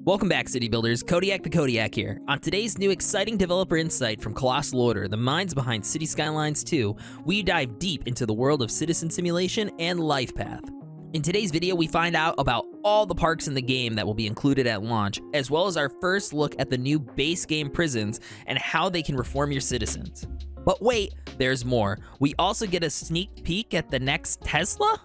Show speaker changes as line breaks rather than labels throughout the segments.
Welcome back, City Builders. Kodiak the Kodiak here. On today's new exciting developer insight from Colossal Order, the minds behind City Skylines II, we dive deep into the world of Citizen Simulation and Lifepath. In today's video, we find out about all the parks in the game that will be included at launch, as well as our first look at the new base game prisons and how they can reform your citizens. But wait, there's more. We also get a sneak peek at the next Tesla?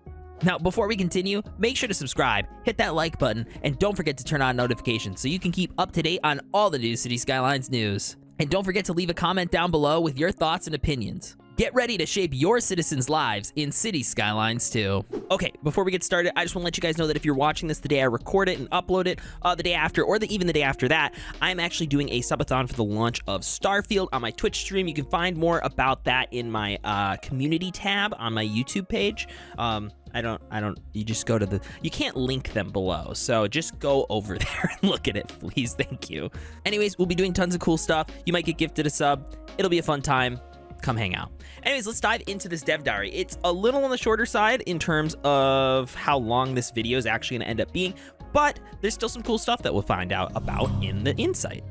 Now, before we continue, make sure to subscribe, hit that like button, and don't forget to turn on notifications so you can keep up to date on all the new City Skylines news. And don't forget to leave a comment down below with your thoughts and opinions. Get ready to shape your citizens' lives in City Skylines 2. Okay, before we get started, I just want to let you guys know that if you're watching this the day I record it and upload it, the day after, or even the day after that, I'm actually doing a subathon for the launch of Starfield on my Twitch stream. You can find more about that in my community tab on my YouTube page. You just go to you can't link them below, so just go over there and look at it, please. Thank you. Anyways, we'll be doing tons of cool stuff. You might get gifted a sub. It'll be a fun time. Come hang out. Anyways, let's dive into this dev diary. It's a little on the shorter side in terms of how long this video is actually going to end up being, but there's still some cool stuff that we'll find out about in the insight.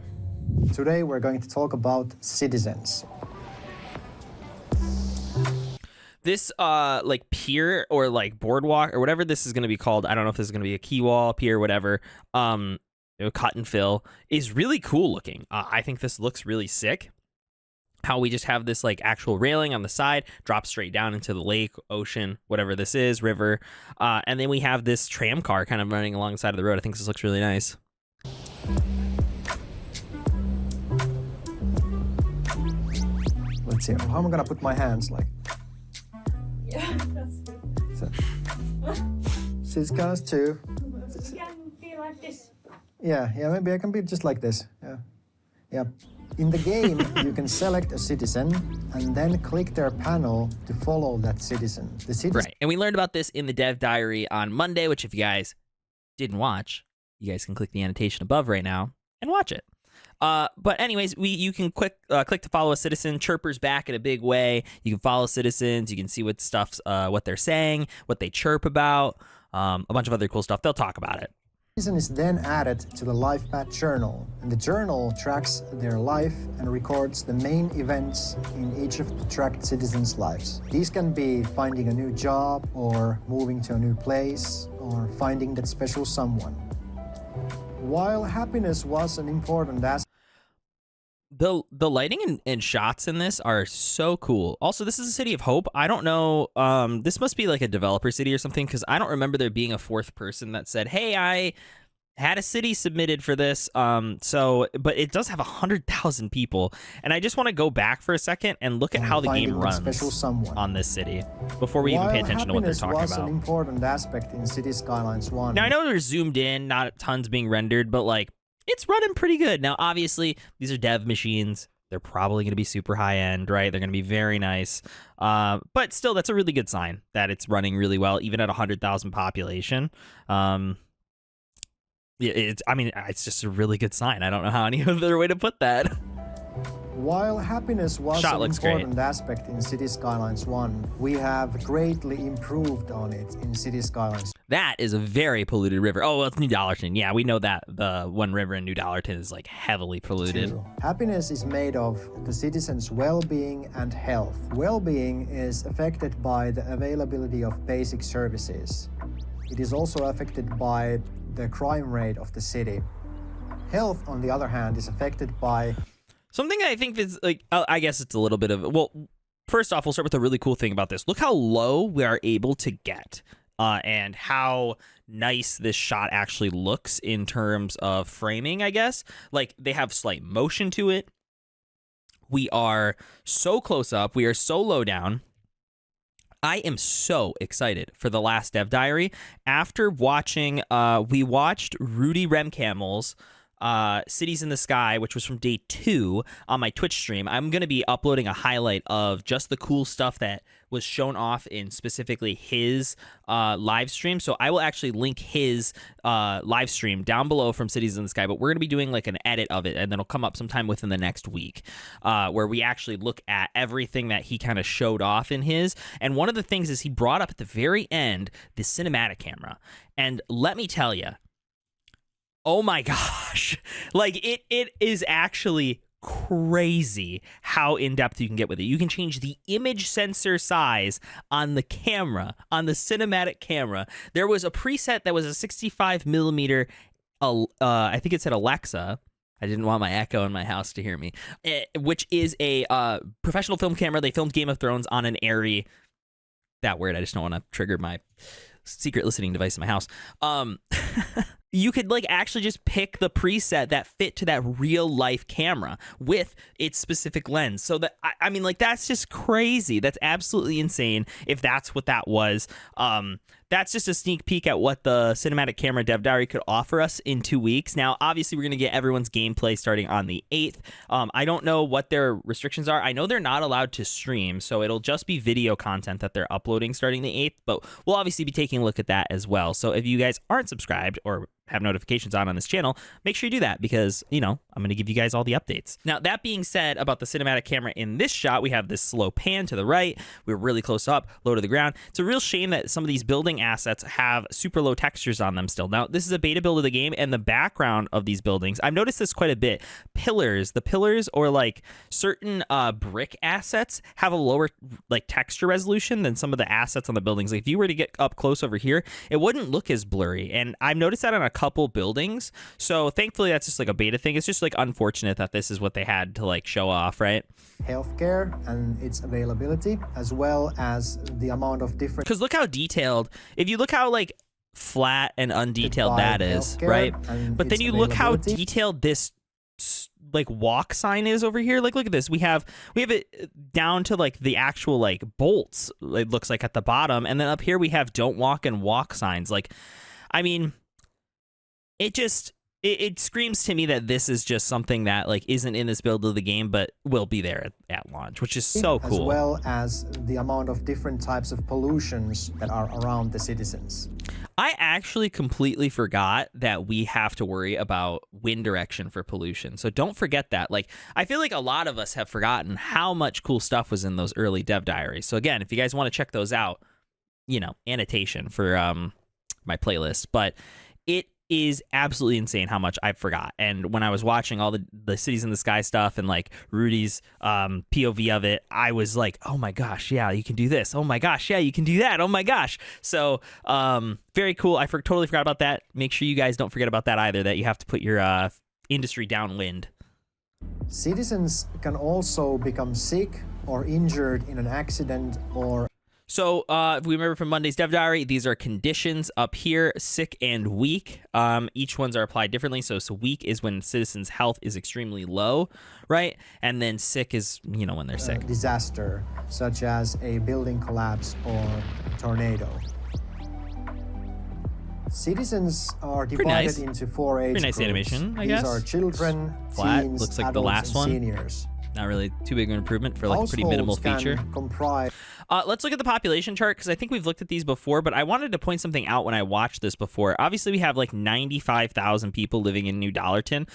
Today we're going to talk about citizens.
This like pier or like boardwalk or whatever this is going to be called, I don't know if this is going to be a quay wall, pier, whatever, cut and fill, is really cool looking. I think this looks really sick. How we just have this like actual railing on the side, drop straight down into the lake, ocean, whatever this is, river. And then we have this tram car kind of running along the side of the road. I think this looks really nice.
Let's see, how am I gonna put my hands like?
Yeah, that's good.
So, City Skylines 2.
You can be like this.
Yeah, maybe I can be just like this. Yeah. In the game, you can select a citizen and then click their panel to follow that citizen.
Right, and we learned about this in the dev diary on Monday, which if you guys didn't watch, you guys can click the annotation above right now and watch it. But anyways, you can click to follow a citizen. Chirper's back in a big way. You can follow citizens. You can see what they're saying, what they chirp about, a bunch of other cool stuff. They'll talk about it.
Citizen is then added to the Lifepath journal, and the journal tracks their life and records the main events in each of the tracked citizens' lives. These can be finding a new job, or moving to a new place, or finding that special someone. While happiness was an important aspect,
the lighting and shots in this are so cool. Also, this is a city of hope. I don't know, this must be like a developer city or something, because I don't remember there being a fourth person that said, hey, I had a city submitted for this. But it does have 100,000 people, and I just want to go back for a second and look at how the game runs on this city before we even pay attention to what they're talking about.
Happiness was an important aspect in City Skylines 1.
Now, I know they're zoomed in, not tons being rendered, but like, it's running pretty good. Now, obviously, these are dev machines. They're probably going to be super high-end, right? They're going to be very nice. But still, that's a really good sign that it's running really well, even at 100,000 population. It's just a really good sign. I don't know how any other way to put that.
While happiness was an important aspect in City Skylines 1, we have greatly improved on it in City Skylines.
That is a very polluted river. Oh, well, it's New Dollarton. Yeah, we know that the one river in New Dollarton is like heavily polluted.
2. Happiness is made of the citizens' well-being and health. Well-being is affected by the availability of basic services. It is also affected by the crime rate of the city. Health, on the other hand, is affected by
something I think is like, I guess it's a little bit of, well, first off, we'll start with a really cool thing about this. Look how low we are able to get and how nice this shot actually looks in terms of framing, I guess. Like, they have slight motion to it. We are so close up. We are so low down. I am so excited for the last dev diary. After watching, we watched Rudy Remcamel's Cities in the Sky, which was from day 2 on my Twitch stream. I'm going to be uploading a highlight of just the cool stuff that was shown off in specifically his live stream. So I will actually link his live stream down below from Cities in the Sky, but we're going to be doing like an edit of it, and then it'll come up sometime within the next week where we actually look at everything that he kind of showed off in his. And one of the things is he brought up at the very end the cinematic camera. And let me tell you, Oh my gosh. Like it is actually crazy how in-depth you can get with it. You can change the image sensor size on the camera, on the cinematic camera. There was a preset that was a 65 millimeter, I think it said Alexa. I didn't want my Echo in my house to hear me, which is a professional film camera. They filmed Game of Thrones on an Airy, that word, I just don't want to trigger my secret listening device in my house. You could like actually just pick the preset that fit to that real life camera with its specific lens. So that, I mean, like, that's just crazy. That's absolutely insane if that's what that was. That's just a sneak peek at what the Cinematic Camera Dev Diary could offer us in 2 weeks. Now, obviously, we're going to get everyone's gameplay starting on the 8th. I don't know what their restrictions are. I know they're not allowed to stream, so it'll just be video content that they're uploading starting the 8th, but we'll obviously be taking a look at that as well. So if you guys aren't subscribed or have notifications on this channel, make sure you do that because, you know, I'm going to give you guys all the updates. Now, that being said about the cinematic camera in this shot, we have this slow pan to the right. We're really close up, low to the ground. It's a real shame that some of these building assets have super low textures on them still. Now, this is a beta build of the game, and the background of these buildings, I've noticed this quite a bit. The pillars or like certain brick assets have a lower like texture resolution than some of the assets on the buildings. Like if you were to get up close over here, it wouldn't look as blurry. And I've noticed that on a couple buildings. So thankfully that's just like a beta thing. It's just like unfortunate that this is what they had to like show off, right?
Healthcare and its availability, as well as the amount of different...
Because look how detailed, if you look how like flat and undetailed that is, right? But then you look how detailed this like walk sign is over here. Like, look at this. We have it down to like the actual like bolts, it looks like, at the bottom. And then up here we have don't walk and walk signs. Like, I mean, it screams to me that this is just something that like isn't in this build of the game, but will be there at launch, which is so cool.
As well as the amount of different types of pollutions that are around the citizens.
I actually completely forgot that we have to worry about wind direction for pollution. So don't forget that. Like, I feel like a lot of us have forgotten how much cool stuff was in those early dev diaries. So again, if you guys want to check those out, you know, annotation for my playlist, but it is absolutely insane how much I forgot. And when I was watching all the Cities in the Sky stuff and like Rudy's POV of it, I was like, oh my gosh, yeah, you can do this. Oh my gosh, yeah, you can do that. Oh my gosh. So very cool. I totally forgot about that. Make sure you guys don't forget about that either, that you have to put your industry downwind.
Citizens can also become sick or injured in an accident or...
So if we remember from Monday's Dev Diary, these are conditions up here, sick and weak. Each ones are applied differently. So weak is when citizens' health is extremely low, right? And then sick is, you know, when they're sick.
Disaster, such as a building collapse or tornado. Citizens are divided into 4 age
Pretty nice
groups.
animation, I guess.
These are children,
Flat.
teens,
Looks like
adults,
the last
and
one.
Seniors.
Not really too big of an improvement for like a pretty minimal feature.
Comprise...
Let's look at the population chart, because I think we've looked at these before, but I wanted to point something out when I watched this before. Obviously, we have like 95,000 people living in New Dollarton.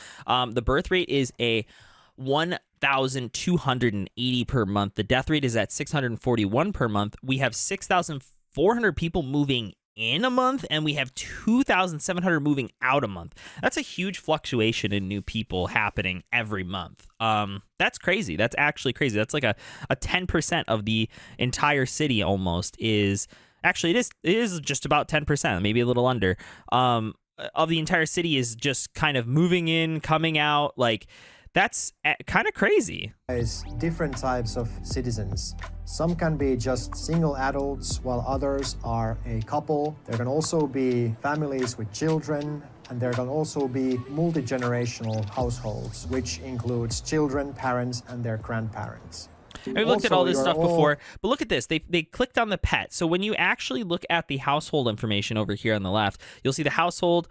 The birth rate is a 1,280 per month. The death rate is at 641 per month. We have 6,400 people moving in a month, and we have 2,700 moving out a month. That's a huge fluctuation in new people happening every month. That's crazy. That's actually crazy. That's like a 10% of the entire city almost is actually, it is just about 10%, maybe a little under, of the entire city is just kind of moving in, coming out. Like, that's kind of crazy.
There's different types of citizens. Some can be just single adults, while others are a couple. There can also be families with children, and there can also be multi-generational households, which includes children, parents, and their grandparents.
And we looked at all this stuff before, but look at this. They clicked on the pet. So when you actually look at the household information over here on the left, you'll see the household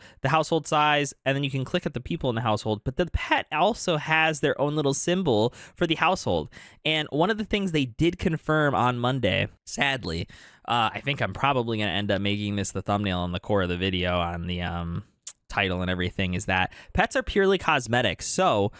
size, and then you can click at the people in the household. But the pet also has their own little symbol for the household. And one of the things they did confirm on Monday, sadly, I think I'm probably going to end up making this the thumbnail on the core of the video on the title and everything, is that pets are purely cosmetic. So,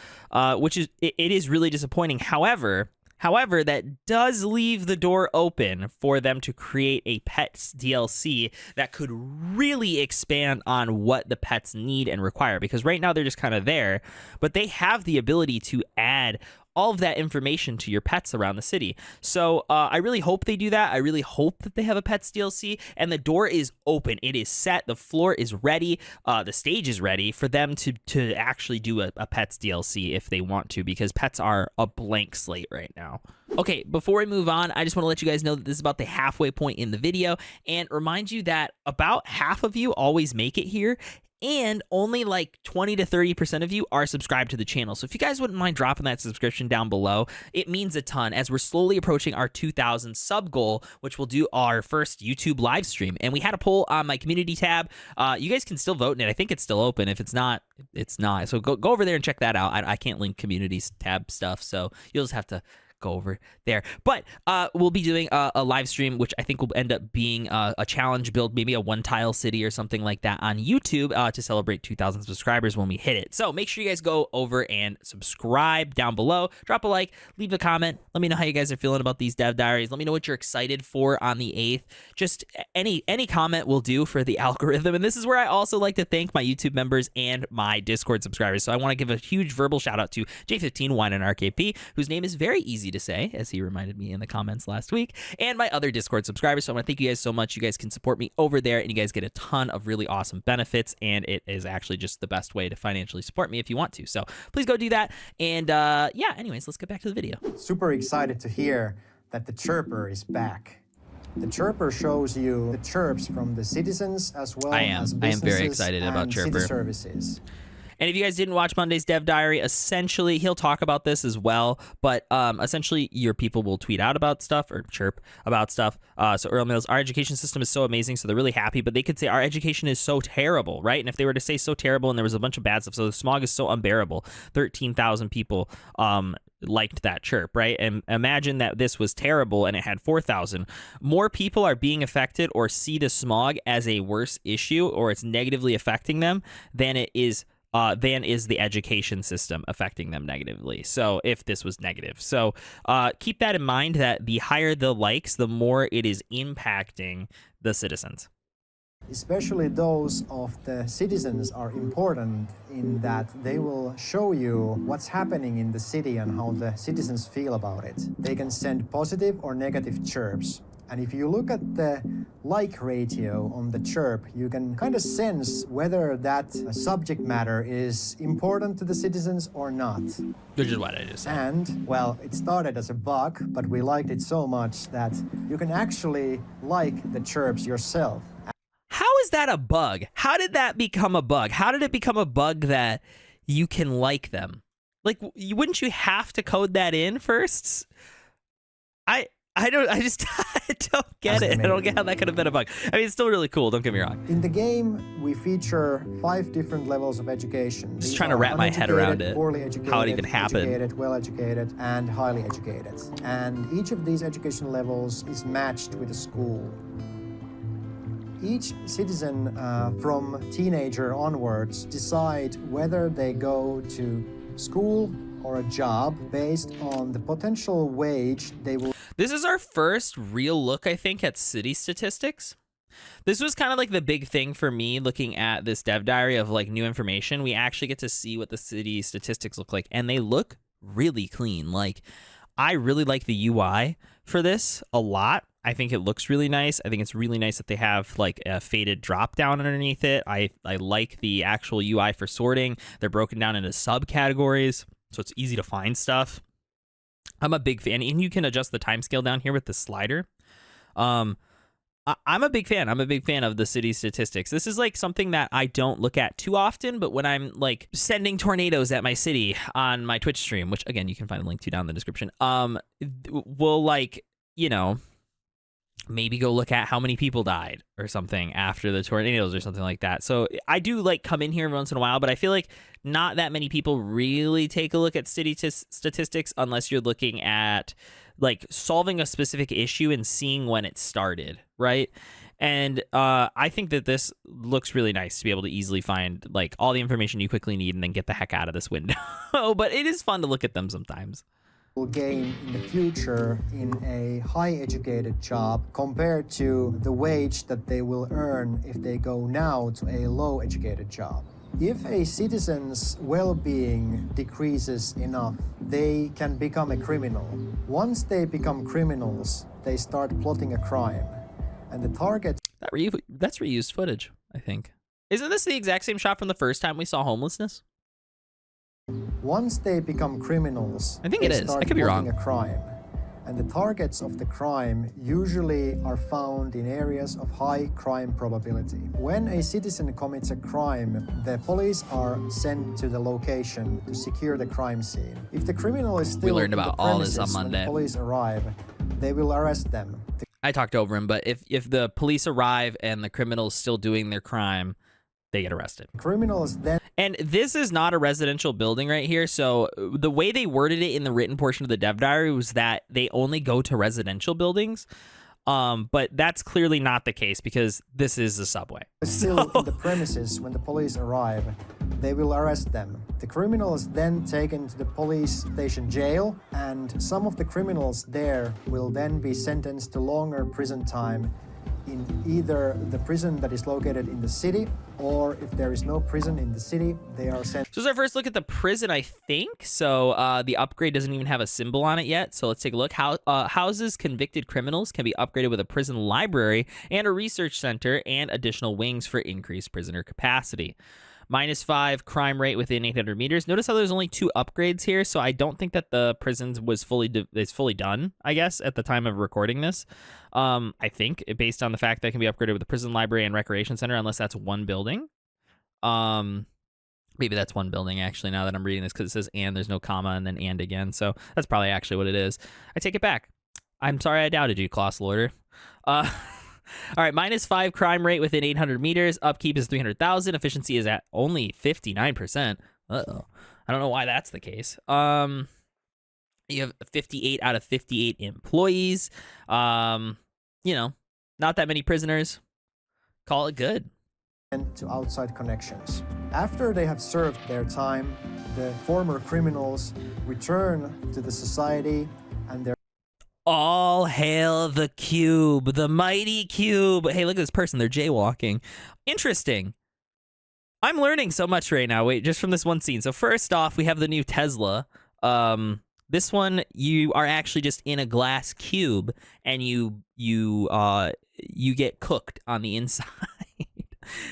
which is, it is really disappointing. However, However, that does leave the door open for them to create a pets DLC that could really expand on what the pets need and require, because right now they're just kind of there, but they have the ability to add all of that information to your pets around the city. So I really hope they do that. I really hope that they have a pets DLC, and the door is open. It is set. The floor is ready. The stage is ready for them to actually do a pets DLC if they want to, because pets are a blank slate right now. Okay, before we move on, I just want to let you guys know that this is about the halfway point in the video, and remind you that about half of you always make it here, and only like 20 to 30% of you are subscribed to the channel. So if you guys wouldn't mind dropping that subscription down below, it means a ton, as we're slowly approaching our 2,000 sub goal, which will do our first YouTube live stream. And we had a poll on my community tab. You guys can still vote in it. I think it's still open. If it's not, it's not. So go over there and check that out. I can't link communities tab stuff, so you'll just have to go over there. But we'll be doing a live stream, which I think will end up being a challenge build, maybe a one-tile city or something like that on YouTube to celebrate 2,000 subscribers when we hit it. So make sure you guys go over and subscribe down below. Drop a like, leave a comment. Let me know how you guys are feeling about these dev diaries. Let me know what you're excited for on the 8th. Just any comment will do for the algorithm. And this is where I also like to thank my YouTube members and my Discord subscribers. So I want to give a huge verbal shout out to J15 Wine and RKP, whose name is very easy to say, as he reminded me in the comments last week, and my other Discord subscribers. So I want to thank you guys so much. You guys can support me over there, and you guys get a ton of really awesome benefits, and it is actually just the best way to financially support me if you want to. So please go do that. And yeah, anyways, let's get back to the video.
Super excited to hear that the Chirper is back. The Chirper shows you the chirps from the citizens as well as businesses.
I am very excited about Chirper.
City services.
And if you guys didn't watch Monday's Dev Diary, essentially, he'll talk about this as well, but essentially, your people will tweet out about stuff or chirp about stuff. So Earl Mills, our education system is so amazing, so they're really happy, but they could say our education is so terrible, right? And if they were to say so terrible and there was a bunch of bad stuff, so the smog is so unbearable, 13,000 people liked that chirp, right? And imagine that this was terrible and it had 4,000. More people are being affected or see the smog as a worse issue, or it's negatively affecting them than is the education system affecting them negatively. So if this was negative. So keep that in mind, that the higher the likes, the more it is impacting the citizens.
Especially those of the citizens are important in that they will show you what's happening in the city and how the citizens feel about it. They can send positive or negative chirps. And if you look at the like ratio on the chirp, you can kind of sense whether that subject matter is important to the citizens or not.
Which is what I just said.
And, well, it started as a bug, but we liked it so much that you can actually like the chirps yourself.
How is that a bug? How did that become a bug? How did it become a bug that you can like them? Like, wouldn't you have to code that in first? I don't get it. I don't get how that could have been a bug. I mean, it's still really cool, don't get me wrong.
In the game, we feature 5 different levels of education.
Just trying to wrap my head around it.
Poorly educated,
how it even happened.
Educated, well-educated, and highly educated. And each of these education levels is matched with a school. Each citizen from teenager onwards decide whether they go to school or a job based on the potential wage they will.
This is our first real look, I think, at city statistics. This was kind of like the big thing for me looking at this dev diary of like new information. We actually get to see what the city statistics look like, and they look really clean. Like, I really like the UI for this a lot. I think it looks really nice. I think it's really nice that they have like a faded drop down underneath it. I like the actual UI for sorting. They're broken down into subcategories, so it's easy to find stuff. I'm a big fan, and you can adjust the timescale down here with the slider. I'm a big fan. I'm a big fan of the city statistics. This is like something that I don't look at too often, but when I'm like sending tornadoes at my city on my Twitch stream, which again, you can find a link to down in the description, we'll like, you know, maybe go look at how many people died or something after the tornadoes or something like that. So I do like come in here once in a while, but I feel like not that many people really take a look at city statistics unless you're looking at like solving a specific issue and seeing when it started, right? And I think that this looks really nice to be able to easily find like all the information you quickly need and then get the heck out of this window. But it is fun to look at them sometimes.
will gain in the future in a high educated job compared to the wage that they will earn if they go now to a low educated job. If a citizen's well-being decreases enough, they can become a criminal. Once they become criminals, they start plotting a crime. And the target...
That's reused footage, I think. Isn't this the exact same shot from the first time we saw homelessness?
Once they become criminals,
I think it is. I could be wrong.
A crime. And the targets of the crime usually are found in areas of high crime probability. When a citizen commits a crime, the police are sent to the location to secure the crime scene. If the criminal is still
we learned about all this on Monday.
When the police arrive, they will arrest them.
I talked over him, but if the police arrive and the criminal's still doing their crime, they get arrested.
Criminals then...
And this is not a residential building right here, so the way they worded it in the written portion of the dev diary was that they only go to residential buildings, but that's clearly not the case because this is a subway.
Still in the premises when the police arrive, they will arrest them. The criminal is then taken to the police station jail, and some of the criminals there will then be sentenced to longer prison time in either the prison that is located in the city, or if there is no prison in the city, they are sent.
So this is our first look at the prison, I think. So the upgrade doesn't even have a symbol on it yet. So let's take a look. Houses convicted criminals can be upgraded with a prison library and a research center and additional wings for increased prisoner capacity. -5 crime rate within 800 meters. Notice how there's only 2 upgrades here, so I don't think that the prisons was fully done, I guess, at the time of recording this. I think, based on the fact that it can be upgraded with a prison library and recreation center, unless that's one building. Maybe that's one building, actually, now that I'm reading this, because it says and, there's no comma, and then and again, so that's probably actually what it is. I take it back. I'm sorry I doubted you, Colossal Order. All right, -5 crime rate within 800 meters. Upkeep is 300,000. Efficiency is at only 59%. Uh-oh. I don't know why that's the case. You have 58 out of 58 employees. You know, not that many prisoners. Call it good.
And to outside connections. After they have served their time, the former criminals return to the society and their...
All hail the cube, the mighty cube. Hey, look at this person. They're jaywalking. Interesting. I'm learning so much right now. Wait, just from this one scene. So first off, we have the new Tesla. This one, you are actually just in a glass cube, and you get cooked on the inside.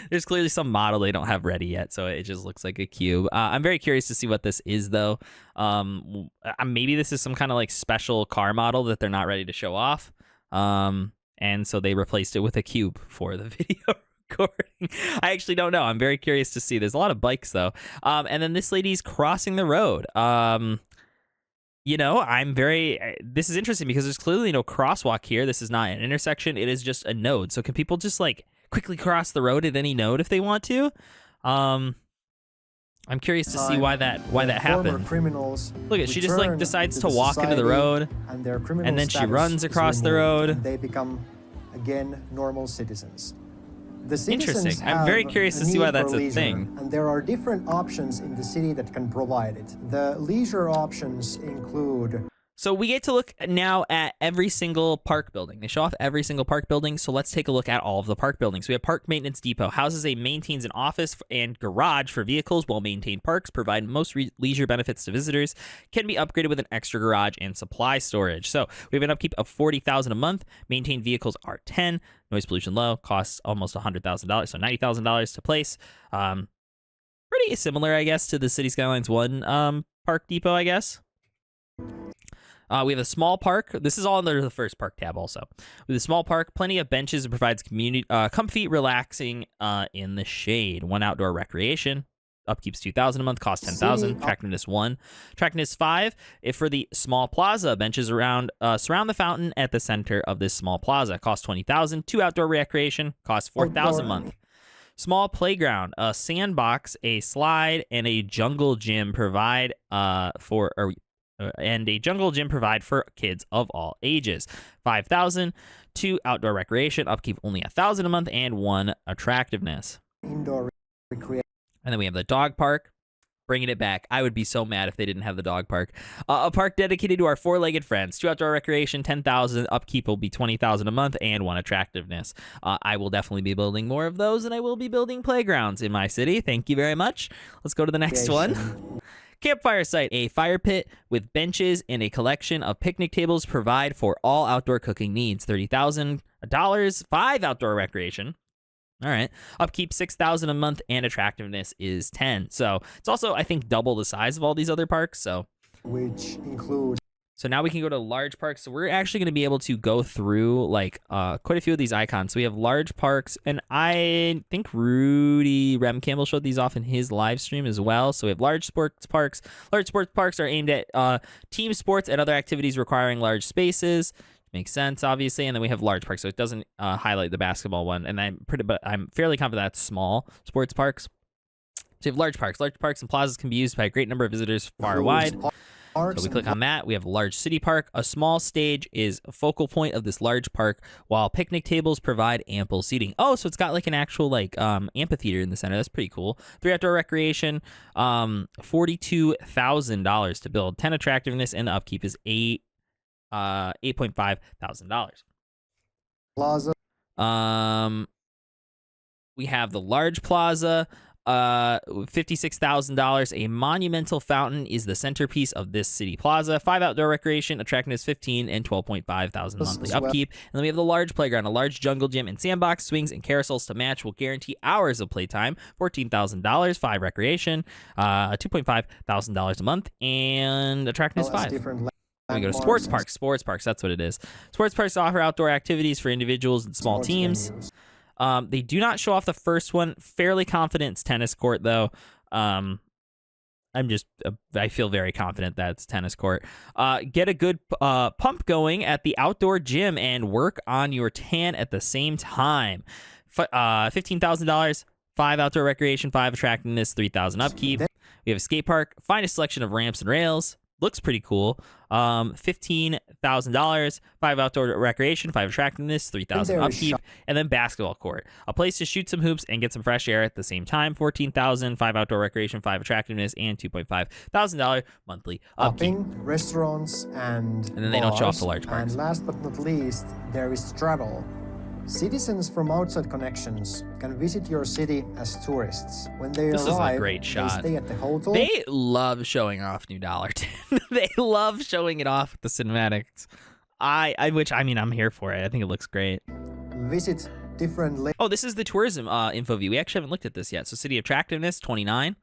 There's clearly some model they don't have ready yet, so it just looks like a cube. I'm very curious to see what this is, though. Maybe this is some kind of like special car model that they're not ready to show off, and so they replaced it with a cube for the video recording. I actually don't know. I'm very curious to see. There's a lot of bikes, though, and then this lady's crossing the road. You know, this is interesting because there's clearly no crosswalk here. This is not an intersection. It is just a node. So can people just like quickly cross the road at any node if they want to? I'm curious to see why that happened.
Criminals
look at, she just like decides to walk into the road, and then she runs across the road.
They become again normal citizens.
Interesting. I'm very curious to see why that's a thing.
And there are different options in the city that can provide it. The leisure options include...
So we get to look now at every single park building. They show off every single park building, so let's take a look at all of the park buildings. We have Park Maintenance Depot. Maintains an office and garage for vehicles. Well-maintained parks provide most leisure benefits to visitors. Can be upgraded with an extra garage and supply storage. So we have an upkeep of $40,000 a month. Maintained vehicles are 10. Noise pollution low. Costs almost $100,000, so $90,000 to place. Pretty similar, I guess, to the City Skylines 1 Park Depot, I guess. We have a small park. This is all under the first park tab also. With a small park, plenty of benches. It provides community, comfy, relaxing in the shade. 1 outdoor recreation. Upkeep's $2,000 a month. Cost $10,000. Attractiveness 1. Attractiveness 5. If for the small plaza, benches around surround the fountain at the center of this small plaza. Cost $20,000. 2 outdoor recreation. Cost $4,000 a month. Small playground, a sandbox, a slide, and a jungle gym provide for kids of all ages. $5,000. 2 outdoor recreation, upkeep only $1,000 a month, and 1 attractiveness.
Indoor recreation.
And then we have the dog park. Bringing it back. I would be so mad if they didn't have the dog park. A park dedicated to our four-legged friends. 2 outdoor recreation, 10,000. Upkeep will be 20,000 a month, and 1 attractiveness. I will definitely be building more of those, and I will be building playgrounds in my city. Thank you very much. Let's go to the next one. Campfire site. A fire pit with benches and a collection of picnic tables provide for all outdoor cooking needs. $30,000. 5 outdoor recreation. All right. Upkeep 6,000 a month, and attractiveness is 10. So it's also, I think, double the size of all these other parks. So
which include.
So now we can go to large parks. So we're actually going to be able to go through like quite a few of these icons. So we have large parks, and I think Rudy Rem Campbell showed these off in his live stream as well. So we have large sports parks. Large sports parks are aimed at team sports and other activities requiring large spaces. Makes sense, obviously. And then we have large parks, so it doesn't highlight the basketball one. And but I'm fairly confident that's small sports parks. So you have large parks. Large parks and plazas can be used by a great number of visitors far and wide. So we click on that. We have a large city park. A small stage is a focal point of this large park, while picnic tables provide ample seating. Oh, so it's got like an actual like amphitheater in the center. That's pretty cool. 3 outdoor recreation, $42,000 to build. 10 attractiveness, and the upkeep is $8.5 thousand.
Plaza.
We have the large plaza, $56,000. A monumental fountain is the centerpiece of this city plaza. 5 outdoor recreation, attractiveness 15, and 12.5 thousand monthly upkeep. And then we have the large playground, a large jungle gym and sandbox, swings and carousels to match will guarantee hours of playtime. $14,000. 5 recreation, $2.5 thousand a month, and attractiveness 5. We go to sports parks. Sports parks, that's what it is. Sports parks offer outdoor activities for individuals and small teams. They do not show off the first one. Fairly confident it's tennis court, though. I feel very confident that it's tennis court. Get a good pump going at the outdoor gym and work on your tan at the same time. $15,000. 5 outdoor recreation, 5 attractiveness, 3,000 upkeep. We have a skate park. Find a selection of ramps and rails. Looks pretty cool. $15,000, 5 outdoor recreation, 5 attractiveness, 3,000 upkeep, and then basketball court. A place to shoot some hoops and get some fresh air at the same time. $14,000, 5 outdoor recreation, 5 attractiveness, and $2.5 thousand monthly upkeep.
Restaurants and
then they don't show off the large parks.
And last but not least, there is travel. Citizens from outside connections can visit your city as tourists. When they
This
arrive,
is a great shot.
they stay at the hotel.
They love showing off New Dollar Tin. They love showing it off with the cinematics. I'm here for it. I think it looks great.
Visit different.
Oh, this is the tourism info view. We actually haven't looked at this yet. So city attractiveness 29.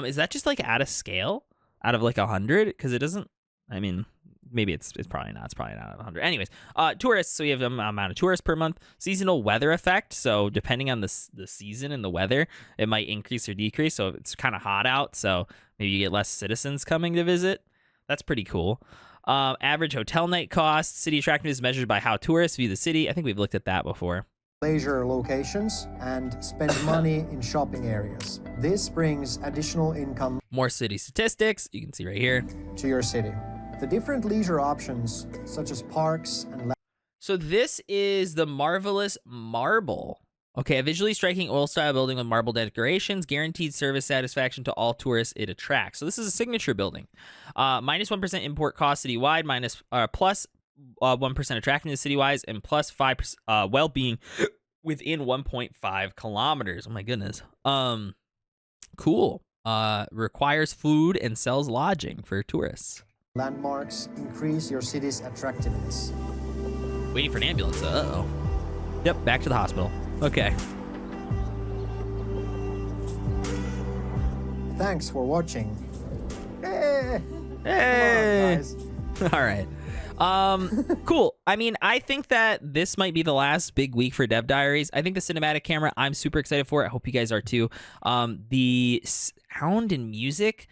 Is that just like at a scale out of like 100? Because it doesn't. I mean, maybe it's probably not. It's probably not 100. Anyways, tourists. So we have an amount of tourists per month. Seasonal weather effect. So depending on the season and the weather, it might increase or decrease. So it's kind of hot out, so maybe you get less citizens coming to visit. That's pretty cool. Average hotel night cost. City attractiveness is measured by how tourists view the city. I think we've looked at that before.
Leisure locations and spend money in shopping areas. This brings additional income.
More city statistics. You can see right here.
To your city. The different leisure options, such as parks and.
So this is the Marvelous Marble. Okay, a visually striking oil-style building with marble decorations, guaranteed service satisfaction to all tourists it attracts. So this is a signature building. Minus 1% import cost citywide, plus 1% attractiveness citywide, and plus 5% well-being within 1.5 kilometers. Oh my goodness. Cool. Requires food and sells lodging for tourists.
Landmarks increase your city's attractiveness.
Waiting for an ambulance. Uh-oh. Yep, back to the hospital. Okay.
Thanks for watching. Hey!
Hey!
Come on, guys.
All right. Cool. I mean, I think that this might be the last big week for Dev Diaries. I think the cinematic camera, I'm super excited for it. I hope you guys are too. The sound and music,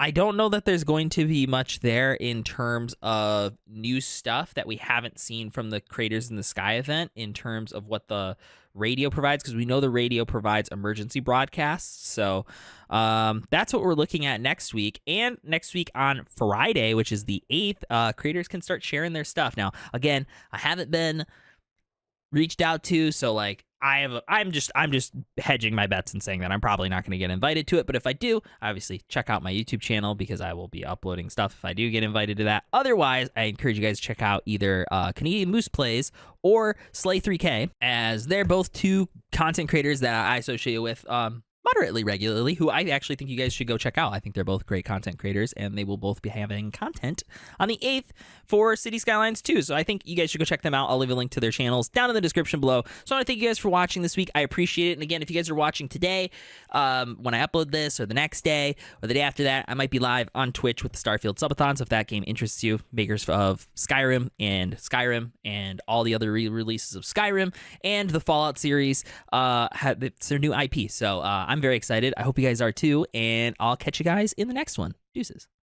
I don't know that there's going to be much there in terms of new stuff that we haven't seen from the Creators in the Sky event in terms of what the radio provides, because we know the radio provides emergency broadcasts. So that's what we're looking at next week. And next week on Friday, which is the 8th, creators can start sharing their stuff. Now, again, I haven't been reached out to, so like I'm just hedging my bets and saying that I'm probably not going to get invited to it. But if I do, obviously check out my YouTube channel because I will be uploading stuff if I do get invited to that. Otherwise, I encourage you guys to check out either Canadian Moose Plays or Slay3K, as they're both two content creators that I associate with moderately regularly, who I actually think you guys should go check out. I think they're both great content creators, and they will both be having content on the 8th for City Skylines 2. So I think you guys should go check them out. I'll leave a link to their channels down in the description below. So I want to thank you guys for watching this week. I appreciate it. And again, if you guys are watching today, when I upload this, or the next day, or the day after that, I might be live on Twitch with the Starfield Subathon. So if that game interests you, makers of Skyrim and all the other re-releases of Skyrim and the Fallout series, it's their new IP. So I'm very excited. I hope you guys are too, and I'll catch you guys in the next one. Deuces.